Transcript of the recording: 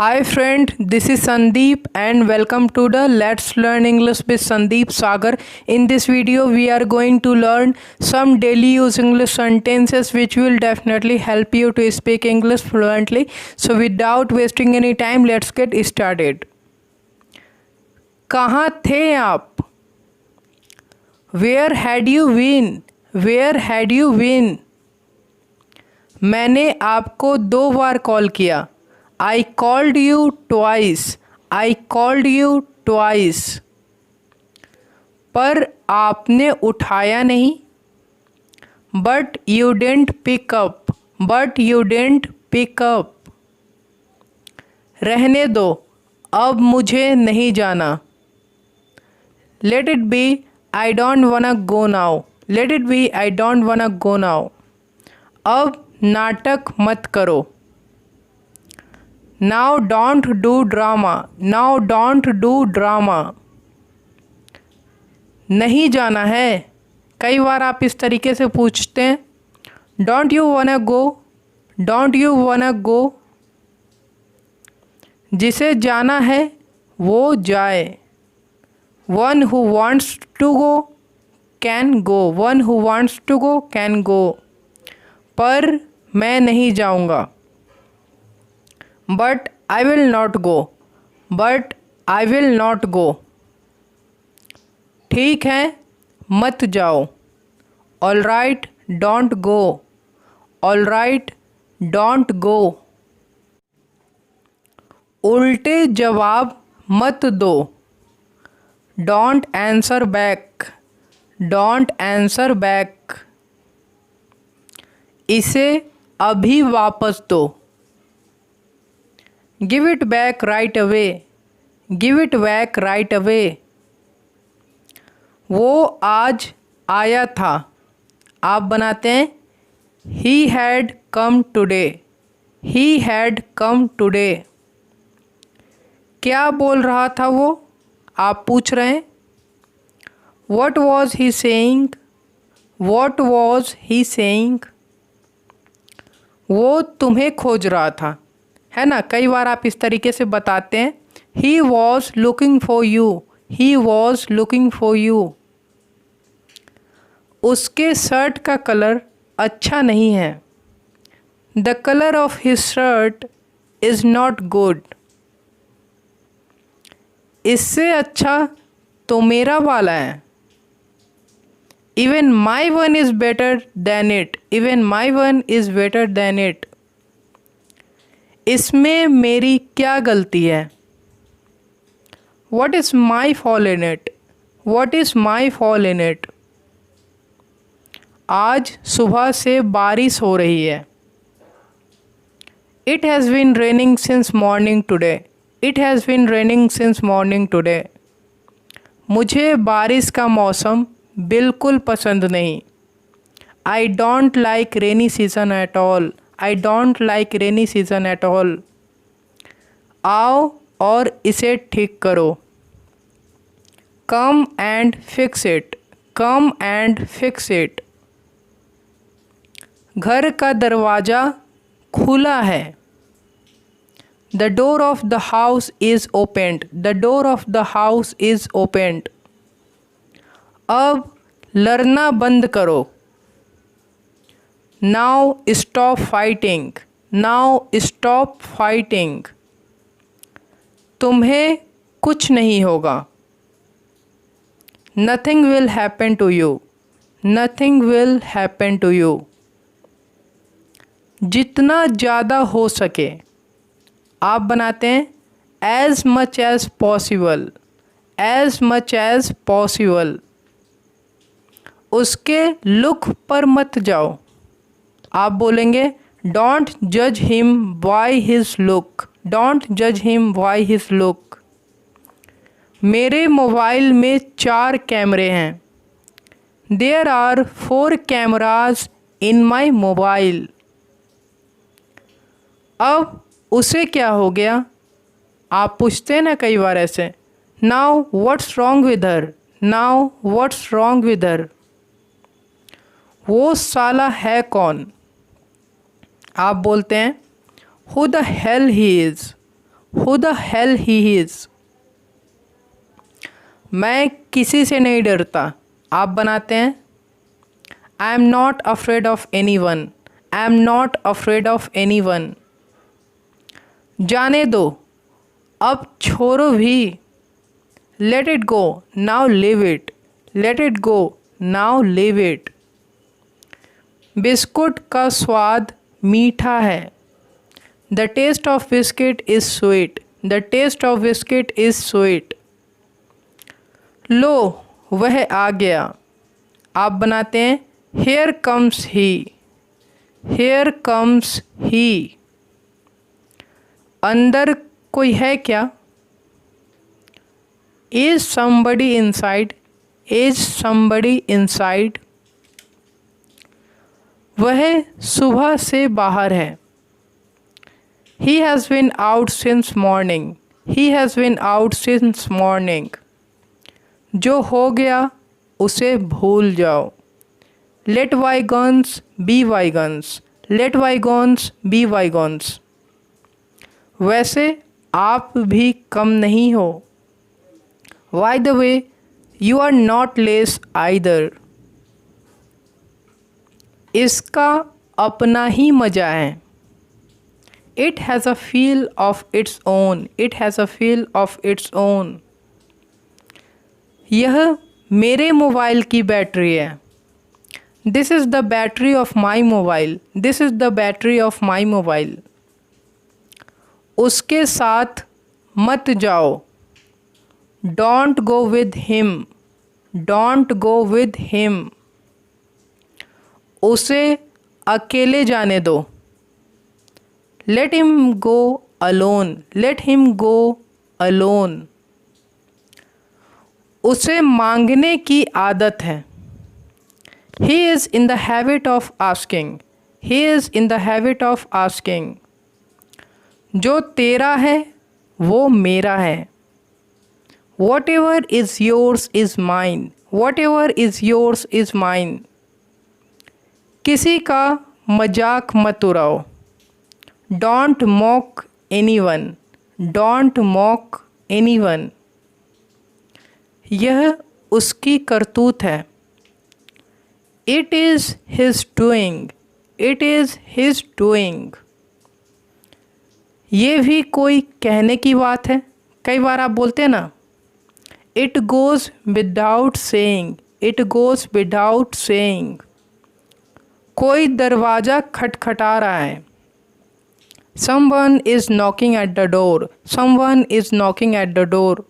Hi friend, this is Sandeep and welcome to the Let's Learn English with Sandeep Sagar. In this video we are going to learn some daily use English sentences which will definitely help you to speak English fluently. So without wasting any time, let's get started. कहाँ थे आप? Where had you been? Where had you been? मैंने आपको 2 बार call किया. I called you twice. I called you twice. पर आपने उठाया नहीं. But you didn't pick up. But you didn't pick up. रहने दो, अब मुझे नहीं जाना. Let it be, I don't wanna go now. Let it be, I don't wanna go now. अब नाटक मत करो. Now don't do drama. Now don't do drama. नहीं जाना है. कई बार आप इस तरीके से पूछते हैं. Don't you wanna go? Don't you wanna go? जिसे जाना है वो जाए. One who wants to go can go. One who wants to go can go. पर मैं नहीं जाऊँगा. But I will not go. But I will not go. ठीक है, मत जाओ. All right, don't go. All right, don't go. उल्टे जवाब मत दो. Don't answer back. Don't answer back. इसे अभी वापस दो. Give it back right away. Give it back right away. वो आज आया था. आप बनाते हैं He had come today. He had come today. क्या बोल रहा था वो? आप पूछ रहे हैं. What was he saying? What was he saying? वो तुम्हें खोज रहा था. है ना. कई बार आप इस तरीके से बताते हैं He was looking for you. He was looking for you. उसके शर्ट का कलर अच्छा नहीं है. The color of his shirt is not good. इससे अच्छा तो मेरा वाला है. Even my one is better than it. Even my one is better than it. इसमें मेरी क्या गलती है? What is my fault in it? What is my fault in it? आज सुबह से बारिश हो रही है. It has been raining since morning today. It has been raining since morning today. मुझे बारिश का मौसम बिल्कुल पसंद नहीं. I don't like rainy season at all. I don't like rainy season at all. आओ और इसे ठीक करो. Come and fix it. Come and fix it. घर का दरवाज़ा खुला है. The door of the house is opened. The door of the house is opened. अब लड़ना बंद करो. Now stop fighting. Now stop fighting. तुम्हें कुछ नहीं होगा. Nothing will happen to you. Nothing will happen to you. जितना ज़्यादा हो सके. आप बनाते हैं as much as possible. As much as possible. उसके लुक पर मत जाओ. आप बोलेंगे डोंट जज him by his look. Don't जज हिम बाय हिज लुक. मेरे मोबाइल में 4 कैमरे हैं. There are 4 cameras in my mobile. अब उसे क्या हो गया? आप पूछते हैं ना कई बार ऐसे. Now what's wrong with her. Now what's wrong with her. वो साला है कौन? आप बोलते हैं who the hell he is. Who the hell he is? मैं किसी से नहीं डरता। आप बनाते हैं I am not afraid of anyone. I am not afraid of anyone. जाने दो, अब छोड़ो भी। Let it go, now leave it. Let it go, now leave it. Biscuit का स्वाद मीठा है। The taste of biscuit is sweet. The taste of biscuit is sweet. लो, वह आ गया। आप बनाते हैं Here comes he. Here comes he. अंदर कोई है क्या? Is somebody inside? Is somebody inside? वह सुबह से बाहर है। He has been out since morning. He has been out since morning. जो हो गया उसे भूल जाओ। Let bygones be bygones. Let bygones be bygones. वैसे आप भी कम नहीं हो। By the way, you are not less either. इसका अपना ही मज़ा है। It has a feel of its own. It has a feel of its own. यह मेरे मोबाइल की बैटरी है। This is the battery of my mobile. This is the battery of my mobile. उसके साथ मत जाओ। Don't go with him. Don't go with him. उसे अकेले जाने दो। Let him go alone. Let him go alone. उसे मांगने की आदत है। He is in the habit of asking. He is in the habit of asking. जो तेरा है वो मेरा है। Whatever is yours is mine. Whatever is yours is mine. किसी का मजाक मत उड़ाओ। Don't mock anyone. Don't mock anyone. यह उसकी करतूत है। It is his doing. It is his doing. ये भी कोई कहने की बात है। कई बार आप बोलते हैं ना It goes without saying. It goes without saying. कोई दरवाज़ा खटखटा रहा है। Someone is knocking at the door. Someone is knocking at the door.